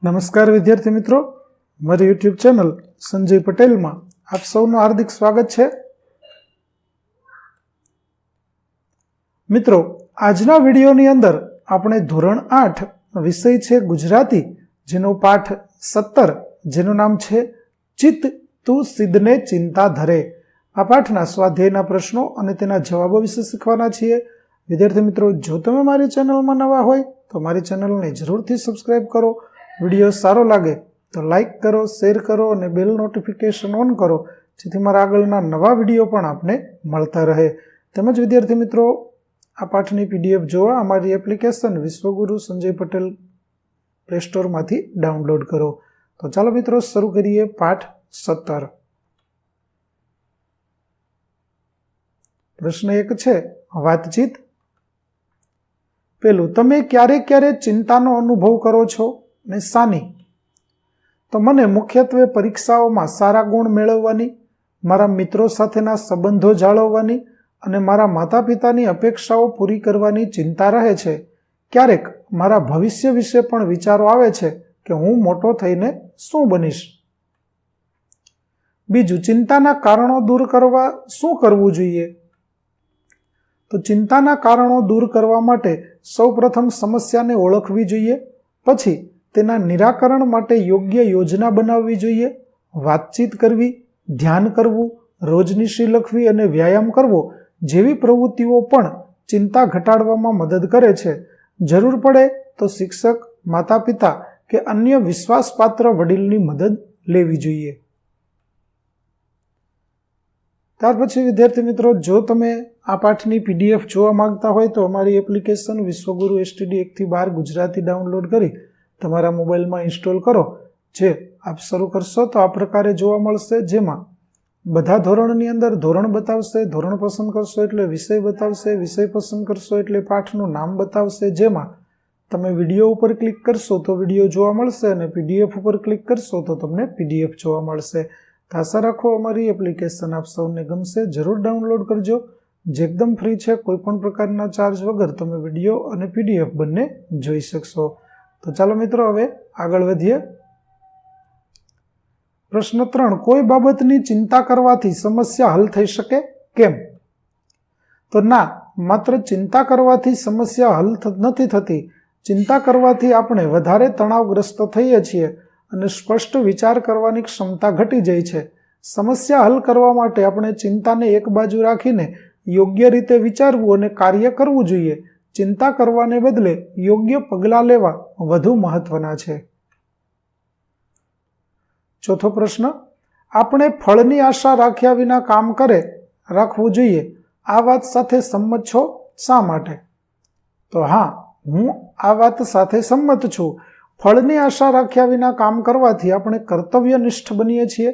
નમસ્કાર વિદ્યાર્થી મિત્રો, મારી યુટ્યુબ ચેનલ સંજય પટેલમાં આપ સૌનું હાર્દિક સ્વાગત છે. મિત્રો, આજના વિડીયોની અંદર આપણે ધોરણ 8 વિષય છે ગુજરાતી, જેનો પાઠ 17 જેનું નામ છે ચિત્ત તું સિદ્ધને ચિંતા ધરે. આ પાઠના સ્વાધ્યાયના પ્રશ્નો અને તેના જવાબો વિશે શીખવાના છીએ. વિદ્યાર્થી મિત્રો, જો તમે મારી ચેનલમાં નવા હોય તો મારી ચેનલને જરૂરથી સબસ્ક્રાઇબ કરો. વિડીયો સારો લાગે તો લાઇક કરો, શેર કરો અને બેલ નોટિફિકેશન ઓન કરો, જેથી મારા આગળના નવા વિડીયો પણ આપને મળતા રહે. તેમજ વિદ્યાર્થી મિત્રો, આ પાઠની પીડીએફ જોવા અમારી એપ્લિકેશન વિશ્વગુરુ સંજય પટેલ પ્લે સ્ટોરમાંથી ડાઉનલોડ કરો. તો ચાલો મિત્રો, શરૂ કરીએ પાઠ 17. પ્રશ્ન 1 છે વાતચીત. પેલું, તમે ક્યારે ચિંતાનો અનુભવ કરો છો ને શાની? તો મને મુખ્યત્વે પરીક્ષાઓમાં સારા ગુણ મેળવવાની, મારા મિત્રો સાથેના સંબંધો જાળવવાની અને મારા માતા પિતાની અપેક્ષાઓ પૂરી કરવાની ચિંતા રહે છે. ક્યારેક મારા ભવિષ્ય વિશે પણ વિચારો આવે છે કે હું મોટો થઈને શું બનીશ. બીજું, ચિંતાના કારણો દૂર કરવા શું કરવું જોઈએ? તો ચિંતાના કારણો દૂર કરવા માટે સૌપ્રથમ સમસ્યાને ઓળખવી જોઈએ, પછી તેના નિરાકરણ માટે યોગ્ય યોજના બનાવવી જોઈએ, વાતચીત કરવી, ધ્યાન કરવું, રોજનીશી લખવી અને વ્યાયામ કરવો જેવી પ્રવૃત્તિઓ પણ ચિંતા ઘટાડવામાં મદદ કરે છે. જરૂર પડે તો શિક્ષક, માતા પિતા કે અન્ય વિશ્વાસપાત્ર વડીલની મદદ લેવી જોઈએ. ત્યાર પછી વિદ્યાર્થી મિત્રો, જો તમે આ પાઠની પીડીએફ જોવા માંગતા હોય તો અમારી એપ્લિકેશન વિશ્વગુરુ STD 1 થી 12 ગુજરાતી ડાઉનલોડ કરી તમારા મોબાઈલમાં ઇન્સ્ટોલ કરો. જે આપ શરૂ કરશો તો આ પ્રકારે જોવા મળશે, જેમાં બધા ધોરણની અંદર ધોરણ બતાવશે, ધોરણ પસંદ કરશો એટલે વિષય બતાવશે, વિષય પસંદ કરશો એટલે પાઠનું નામ બતાવશે. જેમાં તમે વિડીયો ઉપર ક્લિક કરશો તો વિડીયો જોવા મળશે અને પીડીએફ ઉપર ક્લિક કરશો તો તમને પીડીએફ જોવા મળશે. તો આશા રાખો અમારી એપ્લિકેશન આપ સૌને ગમશે. જરૂર ડાઉનલોડ કરજો, જે એકદમ ફ્રી છે. કોઈ પણ પ્રકારના ચાર્જ વગર તમે વિડીયો અને પીડીએફ બંને જોઈ શકશો. તો ચાલો મિત્રો, હવે આગળ વધીએ. પ્રશ્ન 3, કોઈ બાબતની ચિંતા કરવાથી સમસ્યા હલ થઈ શકે કેમ? તો ના, માત્ર ચિંતા કરવાથી સમસ્યા હલ નથી થતી. ચિંતા કરવાથી આપણે વધારે તણાવગ્રસ્ત થઈએ છીએ અને સ્પષ્ટ વિચાર કરવાની ક્ષમતા ઘટી જાય છે. સમસ્યા હલ કરવા માટે આપણે ચિંતાને એક બાજુ રાખીને યોગ્ય રીતે વિચારવું અને કાર્ય કરવું જોઈએ. ચિંતા કરવાને બદલે યોગ્ય પગલાં લેવા વધુ મહત્વના છે. ચોથો પ્રશ્ન, આપણે ફળની આશા રાખ્યા વિના કામ રાખવું જોઈએ. આ વાત સાથે સંમત છો? શા માટે? તો હા, હું આ વાત સાથે સંમત છું. ફળની આશા રાખ્યા વિના કામ કરવાથી આપણે કર્તવ્યનિષ્ઠ બનીએ છીએ.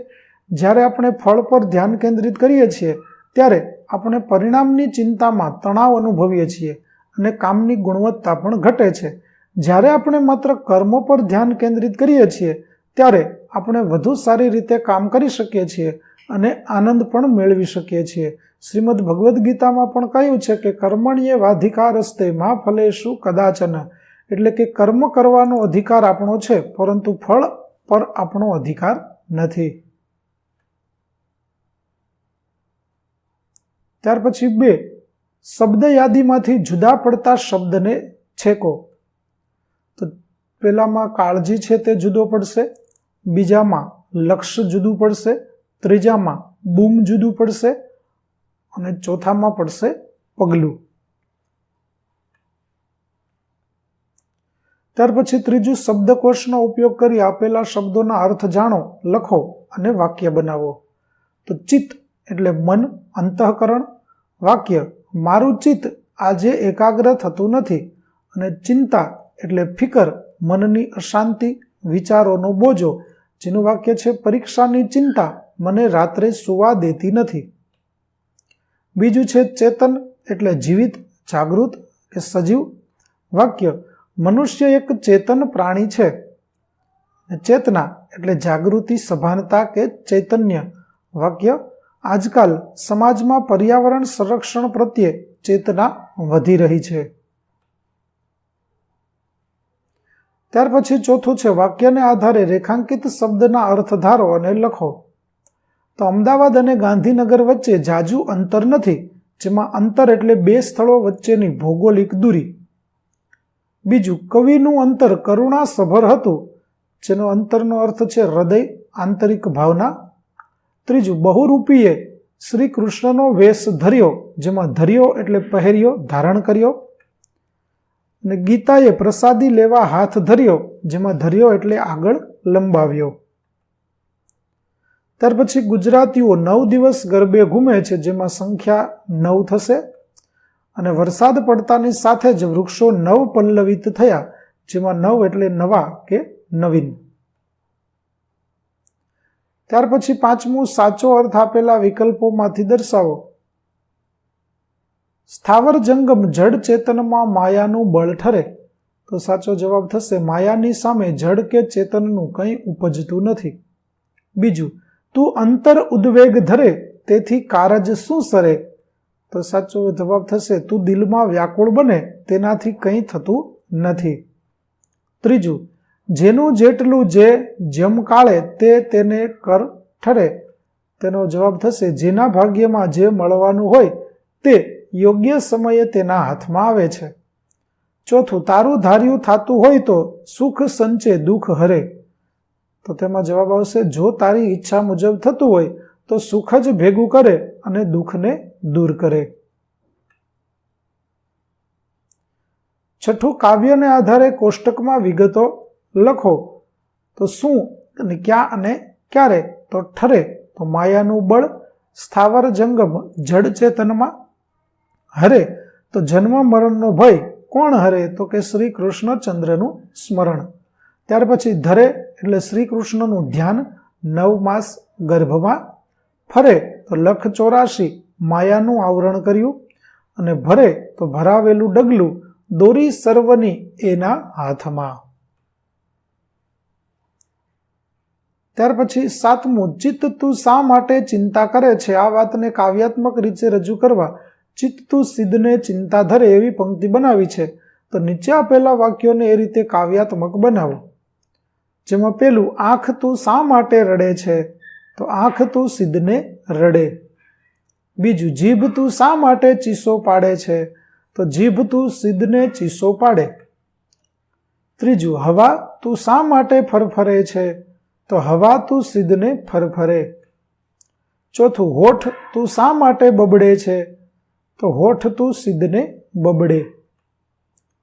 જ્યારે આપણે ફળ પર ધ્યાન કેન્દ્રિત કરીએ છીએ ત્યારે આપણે પરિણામની ચિંતામાં તણાવ અનુભવીએ છીએ અને કામની ગુણવત્તા પણ ઘટે છે. જ્યારે આપણે માત્ર કર્મ પર ધ્યાન કેન્દ્રિત કરીએ છીએ ત્યારે આપણે વધુ સારી રીતે કામ કરી શકીએ છીએ અને આનંદ પણ મેળવી શકીએ છીએ. શ્રીમદ ભગવદ્ ગીતામાં પણ કહ્યું છે કે કર્મણ્યેવાધિકારસ્તે મા ફલેષુ કદાચન, એટલે કે કર્મ કરવાનો અધિકાર આપણો છે, પરંતુ ફળ પર આપણો અધિકાર નથી. ત્યાર પછી 2, શબ્દ યાદીમાંથી જુદા પડતા શબ્દને છેકો. તો પહેલામાં કાળજી છે તે જુદો પડશે, બીજામાં લક્ષ્ય જુદું પડશે, ત્રીજામાં બૂમ જુદું પડશે અને ચોથામાં પડશે પગલું. ત્યાર પછી ત્રીજું, શબ્દકોશનો ઉપયોગ કરી આપેલા શબ્દોના અર્થ જાણો, લખો અને વાક્ય બનાવો. તો ચિત્ત એટલે મન, અંતઃકરણ. વાક્ય, મારું ચિત્ત આજે એકાગ્ર થતું નથી. અને ચિંતા એટલે ફિકર, મનની અશાંતિ, વિચારોનો બોજો. જેનું વાક્ય છે, પરીક્ષાની ચિંતા મને રાત્રે સૂવા દેતી નથી. બીજું છે ચેતન એટલે જીવિત, જાગૃત કે સજીવ. વાક્ય, મનુષ્ય એક ચેતન પ્રાણી છે. ચેતના એટલે જાગૃતિ, સભાનતા કે ચૈતન્ય. વાક્ય, આજકાલ સમાજમાં પર્યાવરણ સંરક્ષણ પ્રત્યે ચેતના વધી રહી છે. ત્યાર પછી ચોથું છે વાક્યને આધારે રેખાંકિત શબ્દના અર્થ ધારો અને લખો. તો અમદાવાદ અને ગાંધીનગર વચ્ચે જાજુ અંતર નથી, જેમાં અંતર એટલે બે સ્થળો વચ્ચેની ભૌગોલિક દૂરી. બીજું, કવિનું અંતર કરુણાસભર હતું, જેનો અંતરનો અર્થ છે હૃદય, આંતરિક ભાવના. ત્રીજું, બહુરૂપીએ શ્રી કૃષ્ણનો વેશ ધર્યો, જેમાં ધર્યો એટલે પહેર્યો, ધારણ કર્યો. અને ગીતાએ પ્રસાદી લેવા હાથ ધર્યો, જેમાં ધર્યો એટલે આગળ લંબાવ્યો. ત્યાર પછી ગુજરાતીઓ 9 દિવસ ગરબે ઘૂમે છે, જેમાં સંખ્યા 9 થશે. અને વરસાદ પડતાની સાથે જ વૃક્ષો નવ પલ્લવિત થયા, જેમાં 9 એટલે નવા કે નવીન. ત્યાર પછી પાંચમું, સાચો અર્થ આપેલા વિકલ્પોમાંથી દર્શાવો. સ્થાવર જંગમ જડ ચેતનમાં માયાનું બળ ઠરે. તો સાચો જવાબ થશે માયાની સામે જડ કે ચેતનનું કંઈ ઉપજતું નથી. બીજું, તું અંતર ઉદ્વેગ ધરે, તેથી કારજ શું સરે. તો સાચો જવાબ થશે તું દિલમાં વ્યાકુળ બને, તેનાથી કંઈ થતું નથી. ત્રીજું, જેનું જેટલું જે જેમ કાળે તે તેને કર ઠરે. તેનો જવાબ થશે જેના ભાગ્યમાં જે મળવાનું હોય તે યોગ્ય સમયે તેના હાથમાં આવે છે. ચોથું, તારું ધાર્યું થાતું હોય તો સુખ સંચે દુઃખ હરે. તો તેમાં જવાબ આવશે જો તારી ઈચ્છા મુજબ થતું હોય તો સુખ જ ભેગું કરે અને દુઃખને દૂર કરે. છઠ્ઠું, કાવ્યને આધારે કોષ્ટકમાં વિગતો લખો. તો શું અને ક્યાં અને ક્યારે. તો ઠરે તો માયાનું બળ, સ્થાવર જંગમ જડ ચેતનમાં. હરે તો જન્મ મરણનો ભય કોણ હરે. તો કે શ્રી કૃષ્ણચંદ્રનું સ્મરણ. ત્યાર પછી ધરે એટલે શ્રી કૃષ્ણનું ધ્યાન 9 માસ ગર્ભમાં. ફરે તો 184 માયાનું આવરણ કર્યું. અને ભરે તો ભરાવેલું ડગલું દોરી સર્વની એના હાથમાં. ત્યાર પછી સાતમું, ચિત્ત તું શા માટે ચિંતા કરે છે. આ વાતને કાવ્યાત્મક રીતે રજૂ કરવા ચિત્ત તું સિદ્ધને ચિંતા ધરે એવી પંક્તિ બનાવી છે. તો નીચે આપેલા વાક્યોને એ રીતે કાવ્યાત્મક બનાવો. જેમાં પેલું, આંખ તું શા માટે રડે છે. તો આંખ તું સિદ્ધને રડે. બીજું, જીભ તું શા માટે ચીસો પાડે છે. તો જીભ તું સિદ્ધને ચીસો પાડે. ત્રીજું, હવા તું શા માટે ફરફરે છે. તો હવા તું સિદ્ધને ફરફરે. ચોથું, હોઠ તું શા માટે બબડે છે. તો હોઠ તું સિદ્ધને બબડે.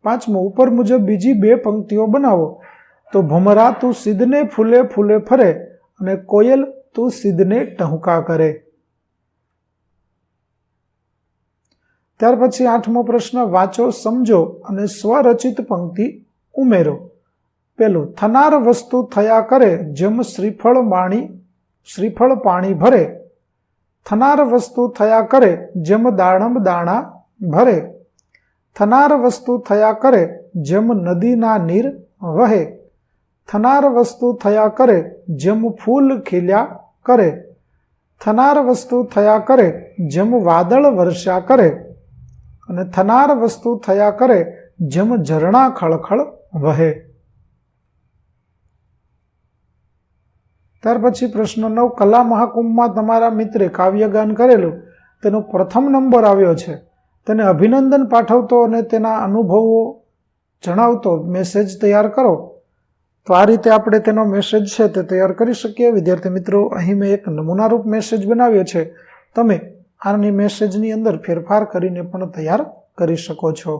પાંચમું, ઉપર મુજબ બીજી 2 પંક્તિઓ બનાવો. તો ભમરા તું સિદ્ધને ફૂલે ફૂલે ફરે અને કોયલ તું સિદ્ધને ટહુકા કરે. ત્યાર પછી 8મો પ્રશ્ન, વાંચો, સમજો અને સ્વરચિત પંક્તિ ઉમેરો. પેલું, થનાર વસ્તુ થયા કરે જેમ શ્રીફળ પાણી ભરે. થનાર વસ્તુ થયા કરે જેમ દાડમ દાણા ભરે. થનાર વસ્તુ થયા કરે જેમ નદીના નીર વહે. થનાર વસ્તુ થયા કરે જેમ ફૂલ ખીલ્યા કરે. થનાર વસ્તુ થયા કરે જેમ વાદળ વર્ષા કરે. અને થનાર વસ્તુ થયા કરે જેમ ઝરણા ખળખળ વહે. ત્યાર પછી પ્રશ્ન 9, કલા મહાકુંભમાં તમારા મિત્રે કાવ્યગાન કરેલું, તેનો પ્રથમ નંબર આવ્યો છે. તેને અભિનંદન પાઠવતો અને તેના અનુભવો જણાવતો મેસેજ તૈયાર કરો. તો આ રીતે આપણે તેનો મેસેજ છે તે તૈયાર કરી શકીએ. વિદ્યાર્થી મિત્રો, અહીં મેં એક નમૂનારૂપ મેસેજ બનાવ્યો છે. તમે આની મેસેજની અંદર ફેરફાર કરીને પણ તૈયાર કરી શકો છો.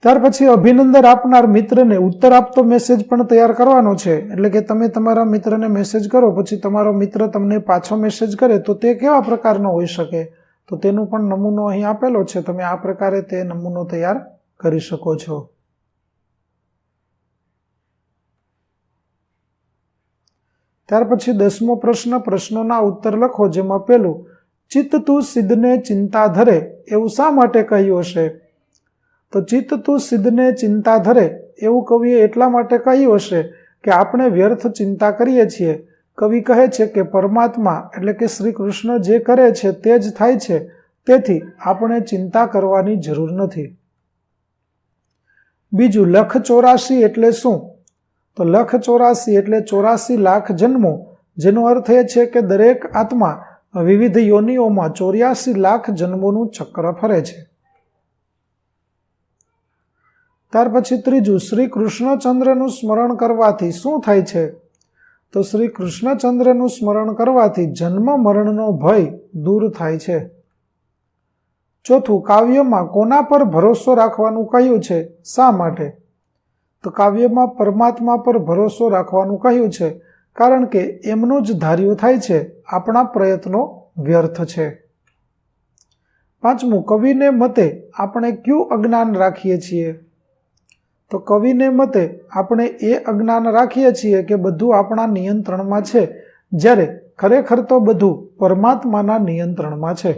ત્યાર પછી અભિનંદન આપનાર મિત્રને ઉત્તર આપતો મેસેજ પણ તૈયાર કરવાનો છે. એટલે કે તમે તમારા મિત્રને મેસેજ કરો, પછી તમારો મિત્ર તમને પાછો મેસેજ કરે તો તે કેવા પ્રકારનો હોઈ શકે, તો તેનું પણ નમૂનો અહીં આપેલો છે. તમે આ પ્રકારે તે નમૂનો તૈયાર કરી શકો છો. ત્યાર પછી 10મો પ્રશ્ન, પ્રશ્નોના ઉત્તર લખો. જેમાં પેલું, ચિત્ત તું સિદ્ધને ચિંતા ધરે એવું શા માટે કહ્યું હશે. તો ચિત્ત તું સિદ્ધને ચિંતા ધરે એવું કવિએ એટલા માટે કહ્યું હશે કે આપણે વ્યર્થ ચિંતા કરીએ છીએ. કવિ કહે છે કે પરમાત્મા એટલે કે શ્રી કૃષ્ણ જે કરે છે તે જ થાય છે, તેથી આપણે ચિંતા કરવાની જરૂર નથી. બીજું, લખ 84 એટલે શું? તો લખ 84 એટલે 84 લાખ જન્મો, જેનો અર્થ એ છે કે દરેક આત્મા વિવિધ યોનિઓમાં 84 લાખ જન્મોનું ચક્ર ફરે છે. ત્યાર પછી ત્રીજું, શ્રી કૃષ્ણચંદ્રનું સ્મરણ કરવાથી શું થાય છે? તો શ્રી કૃષ્ણચંદ્રનું સ્મરણ કરવાથી જન્મ મરણનો ભય દૂર થાય છે. ચોથું, કાવ્યમાં કોના પર ભરોસો રાખવાનું કહ્યું છે? શા માટે? તો કાવ્યમાં પરમાત્મા પર ભરોસો રાખવાનું કહ્યું છે, કારણ કે એમનું જ ધાર્યું થાય છે, આપણા પ્રયત્નો વ્યર્થ છે. પાંચમું, કવિને મતે આપણે ક્યું અજ્ઞાન રાખીએ છીએ? તો કવિને મતે આપણે એ અજ્ઞાન રાખીએ છીએ કે બધું આપણા નિયંત્રણમાં છે, જ્યારે ખરેખર તો બધું પરમાત્માના નિયંત્રણમાં છે.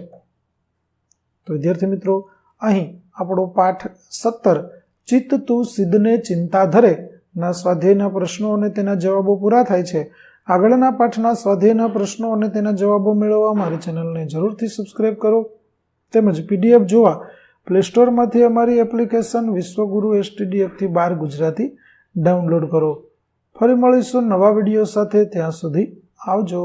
તો વિદ્યાર્થી મિત્રો, અહીં આપણો પાઠ 17 ચિત્ત તું સિદ્ધને ચિંતા ધરે ના સ્વાધ્યાયના પ્રશ્નો અને તેના જવાબો પૂરા થાય છે. આગળના પાઠના સ્વાધ્યાયના પ્રશ્નો અને તેના જવાબો મેળવવા મારી ચેનલને જરૂરથી સબસ્ક્રાઇબ કરો, તેમજ PDF જોવા પ્લે સ્ટોરમાંથી અમારી એપ્લિકેશન વિશ્વગુરુ STDF થી 12 ગુજરાતી ડાઉનલોડ કરો. ફરી મળીશું નવા વિડીયો સાથે. ત્યાં સુધી આવજો.